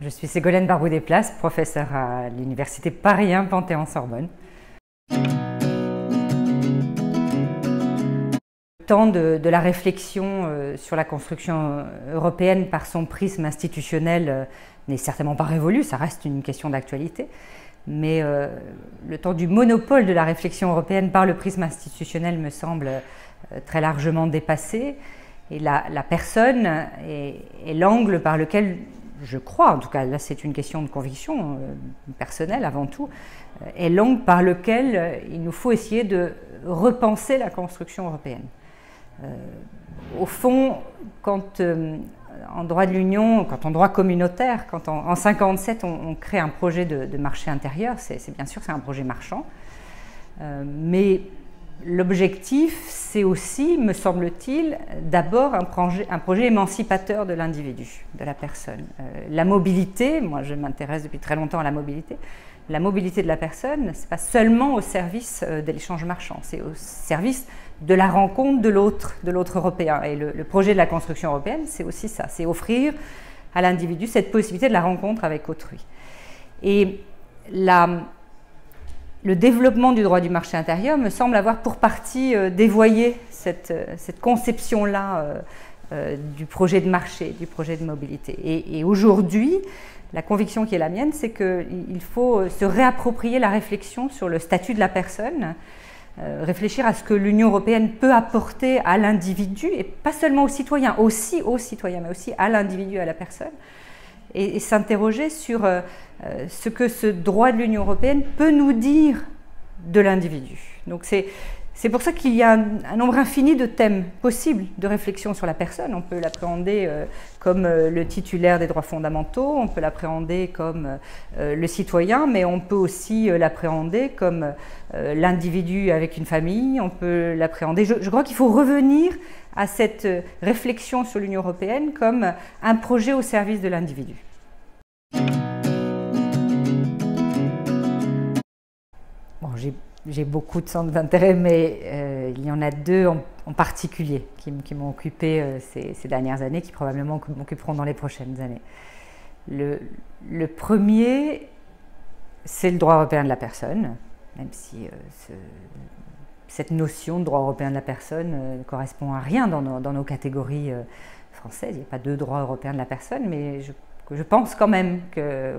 Je suis Ségolène Barbaud-Desplaces, professeure à l'Université Paris 1 Panthéon-Sorbonne. Le temps de la réflexion sur la construction européenne par son prisme institutionnel n'est certainement pas révolu, ça reste une question d'actualité. Mais le temps du monopole de la réflexion européenne par le prisme institutionnel me semble très largement dépassé. Et la personne est l'angle par lequel, je crois, en tout cas là c'est une question de conviction personnelle avant tout, est l'angle par lequel il nous faut essayer de repenser la construction européenne. Au fond, quand en droit de l'Union, quand en droit communautaire, quand en 1957 on crée un projet de marché intérieur, c'est bien sûr c'est un projet marchand, mais l'objectif c'est aussi, me semble-t-il, d'abord un projet émancipateur de l'individu, de la personne. La mobilité, moi je m'intéresse depuis très longtemps à la mobilité de la personne, c'est pas seulement au service de l'échange marchand, c'est au service de la rencontre de l'autre européen. Et le projet de la construction européenne, c'est aussi ça, c'est offrir à l'individu cette possibilité de la rencontre avec autrui. Et le développement du droit du marché intérieur me semble avoir pour partie dévoyé cette conception-là du projet de marché, du projet de mobilité. Et aujourd'hui, la conviction qui est la mienne, c'est qu'il faut se réapproprier la réflexion sur le statut de la personne, réfléchir à ce que l'Union européenne peut apporter à l'individu, et pas seulement aux citoyens, aussi aux citoyens, mais aussi à l'individu, à la personne, et s'interroger sur ce que ce droit de l'Union européenne peut nous dire de l'individu. Donc c'est pour ça qu'il y a un nombre infini de thèmes possibles de réflexion sur la personne. On peut l'appréhender comme le titulaire des droits fondamentaux, on peut l'appréhender comme le citoyen, mais on peut aussi l'appréhender comme l'individu avec une famille, on peut l'appréhender. Je crois qu'il faut revenir à cette réflexion sur l'Union européenne comme un projet au service de l'individu. Bon, j'ai beaucoup de centres d'intérêt, mais il y en a deux en particulier qui m'ont occupé ces dernières années, qui probablement m'occuperont dans les prochaines années. Le premier, c'est le droit européen de la personne, même si cette notion de droit européen de la personne ne correspond à rien dans nos catégories françaises. Il n'y a pas de droit européen de la personne, mais je pense quand même que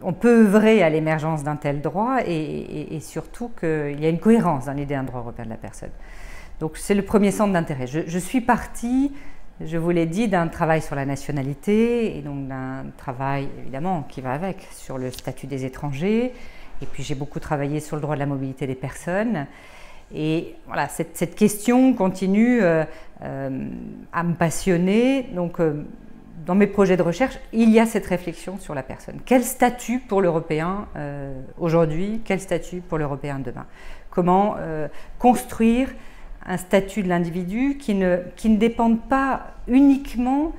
on peut œuvrer à l'émergence d'un tel droit et surtout qu'il y a une cohérence dans l'idée d'un droit européen de la personne. Donc c'est le premier centre d'intérêt. Je suis partie, je vous l'ai dit, d'un travail sur la nationalité et donc d'un travail évidemment qui va avec sur le statut des étrangers, et puis j'ai beaucoup travaillé sur le droit de la mobilité des personnes. Et voilà, cette question continue à me passionner. Donc dans mes projets de recherche, il y a cette réflexion sur la personne. Quel statut pour l'Européen aujourd'hui? Quel statut pour l'Européen demain? Comment construire un statut de l'individu qui ne dépende pas uniquement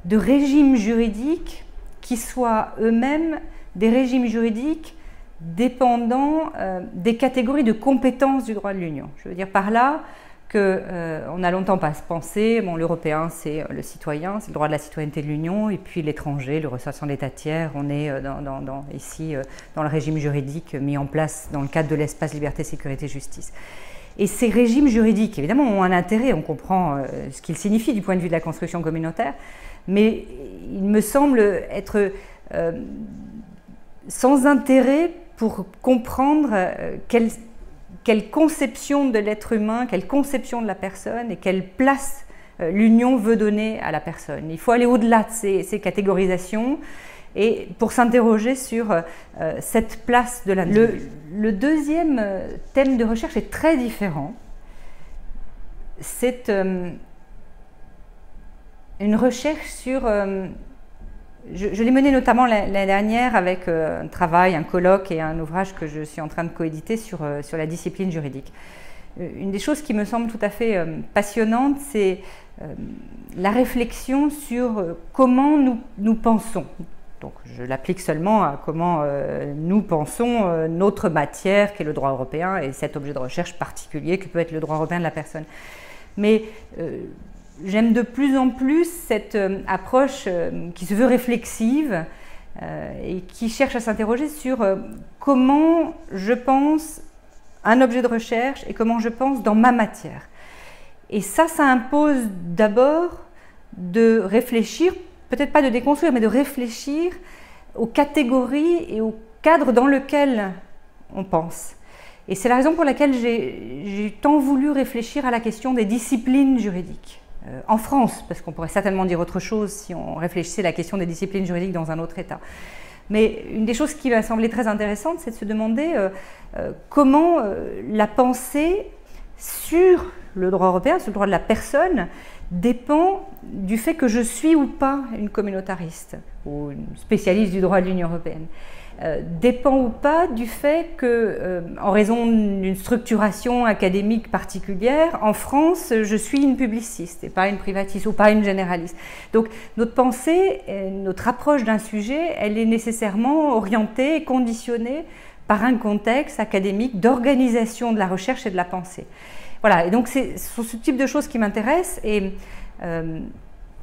de régimes juridiques qui soient eux-mêmes des régimes juridiques dépendant des catégories de compétences du droit de l'Union. Je veux dire par là qu'on n'a longtemps pas pensé, bon, l'Européen c'est le citoyen, c'est le droit de la citoyenneté de l'Union, et puis l'étranger, le ressortissant d'État tiers, on est ici dans le régime juridique mis en place dans le cadre de l'espace liberté, sécurité, justice. Et ces régimes juridiques, évidemment, ont un intérêt, on comprend ce qu'ils signifient du point de vue de la construction communautaire, mais il me semble être sans intérêt pour comprendre quelle conception de l'être humain, quelle conception de la personne et quelle place l'Union veut donner à la personne. Il faut aller au-delà de ces catégorisations et pour s'interroger sur cette place de l'individu. Le deuxième thème de recherche est très différent. C'est une recherche sur... je l'ai menée notamment l'année dernière avec un travail, un colloque et un ouvrage que je suis en train de coéditer sur la discipline juridique. Une des choses qui me semble tout à fait passionnante, c'est la réflexion sur comment nous pensons. Donc je l'applique seulement à comment nous pensons notre matière, qui est le droit européen, et cet objet de recherche particulier que peut être le droit européen de la personne. Mais j'aime de plus en plus cette approche qui se veut réflexive et qui cherche à s'interroger sur comment je pense un objet de recherche et comment je pense dans ma matière. Et ça impose d'abord de réfléchir, peut-être pas de déconstruire, mais de réfléchir aux catégories et au cadre dans lequel on pense. Et c'est la raison pour laquelle j'ai tant voulu réfléchir à la question des disciplines juridiques. En France, parce qu'on pourrait certainement dire autre chose si on réfléchissait à la question des disciplines juridiques dans un autre État. Mais une des choses qui m'a semblé très intéressante, c'est de se demander comment la pensée sur le droit européen, sur le droit de la personne, dépend du fait que je suis ou pas une communautariste ou une spécialiste du droit de l'Union européenne. Dépend ou pas du fait que, en raison d'une structuration académique particulière, en France, je suis une publiciste et pas une privatiste ou pas une généraliste. Donc notre pensée, notre approche d'un sujet, elle est nécessairement orientée et conditionnée par un contexte académique d'organisation de la recherche et de la pensée. Voilà, et donc c'est sur ce type de choses qui m'intéressent. Et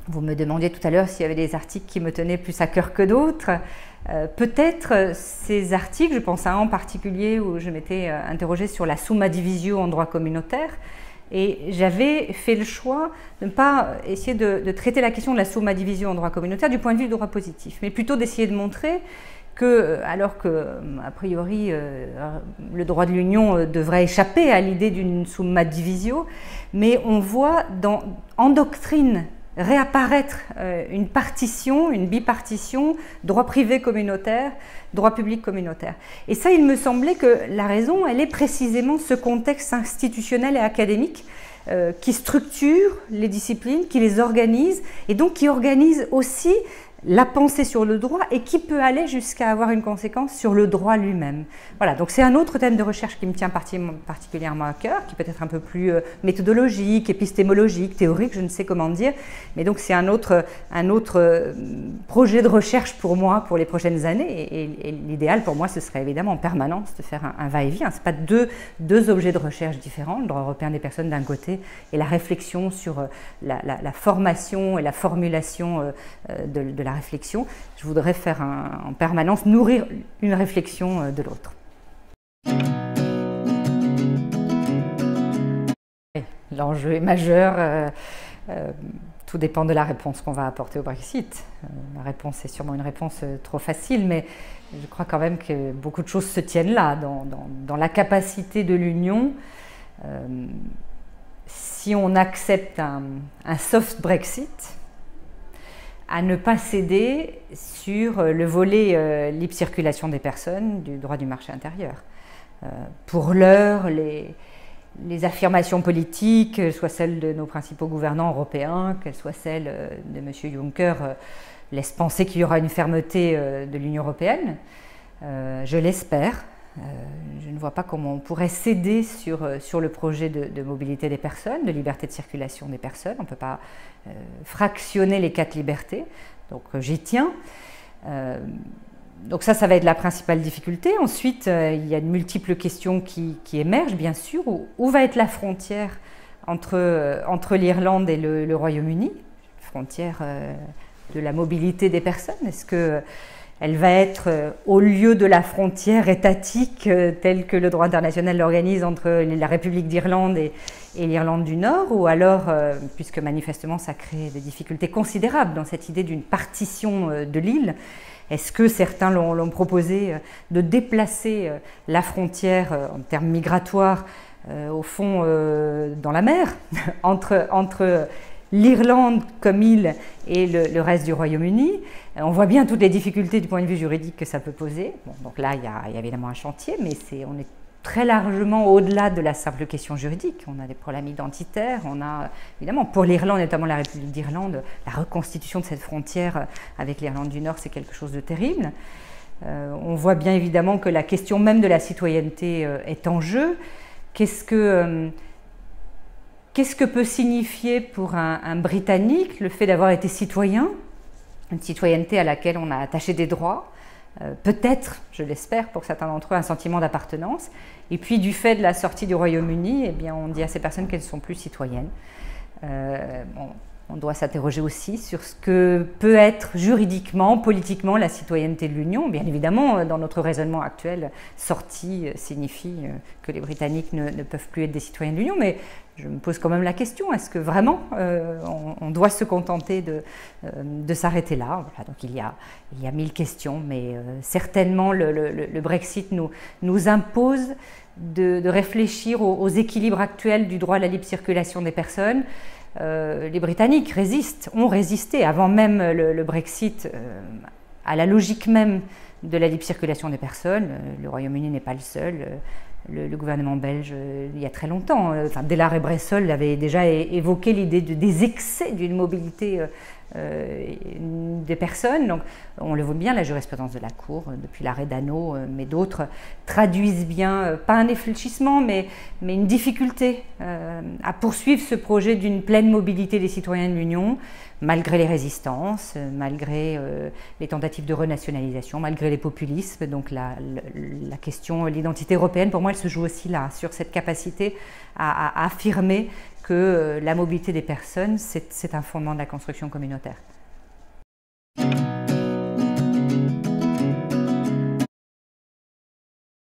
vous me demandiez tout à l'heure s'il y avait des articles qui me tenaient plus à cœur que d'autres. Peut-être ces articles, je pense à un en particulier où je m'étais interrogée sur la summa divisio en droit communautaire, et j'avais fait le choix de ne pas essayer de traiter la question de la summa divisio en droit communautaire du point de vue du droit positif, mais plutôt d'essayer de montrer que, alors que, a priori, le droit de l'Union devrait échapper à l'idée d'une summa divisio, mais on voit en doctrine réapparaître une partition, une bipartition, droit privé communautaire, droit public communautaire. Et ça, il me semblait que la raison, elle est précisément ce contexte institutionnel et académique qui structure les disciplines, qui les organise, et donc qui organise aussi la pensée sur le droit et qui peut aller jusqu'à avoir une conséquence sur le droit lui-même. Voilà, donc c'est un autre thème de recherche qui me tient particulièrement à cœur, qui peut être un peu plus méthodologique, épistémologique, théorique, je ne sais comment dire, mais donc c'est un autre projet de recherche pour moi pour les prochaines années, et l'idéal pour moi ce serait évidemment en permanence de faire un va-et-vient. Ce n'est pas deux objets de recherche différents, le droit européen des personnes d'un côté et la réflexion sur la formation et la formulation de la réflexion. Je voudrais faire en permanence nourrir une réflexion de l'autre. L'enjeu est majeur, tout dépend de la réponse qu'on va apporter au Brexit. La réponse est sûrement une réponse trop facile, mais je crois quand même que beaucoup de choses se tiennent là, dans la capacité de l'Union. Si on accepte un soft Brexit, à ne pas céder sur le volet libre circulation des personnes du droit du marché intérieur. Pour l'heure, les affirmations politiques, qu'elles soient celles de nos principaux gouvernants européens, qu'elles soient celles de M. Juncker, laissent penser qu'il y aura une fermeté de l'Union européenne. Je l'espère. Je ne vois pas comment on pourrait céder sur le projet de mobilité des personnes, de liberté de circulation des personnes. On ne peut pas fractionner les 4 libertés, donc j'y tiens. Donc ça va être la principale difficulté. Ensuite, il y a de multiples questions qui émergent, bien sûr. Où va être la frontière entre l'Irlande et le Royaume-Uni, frontière de la mobilité des personnes? Est-ce que elle va être au lieu de la frontière étatique telle que le droit international l'organise entre la République d'Irlande et l'Irlande du Nord, ou alors, puisque manifestement ça crée des difficultés considérables dans cette idée d'une partition de l'île, est-ce que certains l'ont proposé de déplacer la frontière en termes migratoires au fond dans la mer entre l'Irlande comme île et le reste du Royaume-Uni? On voit bien toutes les difficultés du point de vue juridique que ça peut poser. Bon, donc là, il y a évidemment un chantier, mais on est très largement au-delà de la simple question juridique. On a des problèmes identitaires, on a évidemment pour l'Irlande, notamment la République d'Irlande, la reconstitution de cette frontière avec l'Irlande du Nord, c'est quelque chose de terrible. On voit bien évidemment que la question même de la citoyenneté est en jeu. Qu'est-ce que peut signifier pour un Britannique le fait d'avoir été citoyen, une citoyenneté à laquelle on a attaché des droits, peut-être, je l'espère pour certains d'entre eux, un sentiment d'appartenance. Et puis du fait de la sortie du Royaume-Uni, eh bien, on dit à ces personnes qu'elles ne sont plus citoyennes. On doit s'interroger aussi sur ce que peut être juridiquement, politiquement la citoyenneté de l'Union. Bien évidemment, dans notre raisonnement actuel, sortie signifie que les Britanniques ne peuvent plus être des citoyens de l'Union, mais je me pose quand même la question, est-ce que vraiment on doit se contenter de s'arrêter là? Voilà, donc il y a 1000 questions, mais certainement le Brexit nous impose de réfléchir aux équilibres actuels du droit à la libre circulation des personnes. Les Britanniques ont résisté avant même le Brexit à la logique même de la libre circulation des personnes. Le Royaume-Uni n'est pas le seul. Le gouvernement belge, il y a très longtemps, Delahaye et Bressol avaient déjà évoqué l'idée des excès d'une mobilité des personnes. Donc, on le voit bien, la jurisprudence de la Cour, depuis l'arrêt d'Anneau, mais d'autres, traduisent bien, pas un infléchissement, mais une difficulté à poursuivre ce projet d'une pleine mobilité des citoyens de l'Union, malgré les résistances, malgré les tentatives de renationalisation, malgré les populismes. Donc la question, l'identité européenne, pour moi, elle se joue aussi là, sur cette capacité à affirmer que la mobilité des personnes, c'est un fondement de la construction communautaire.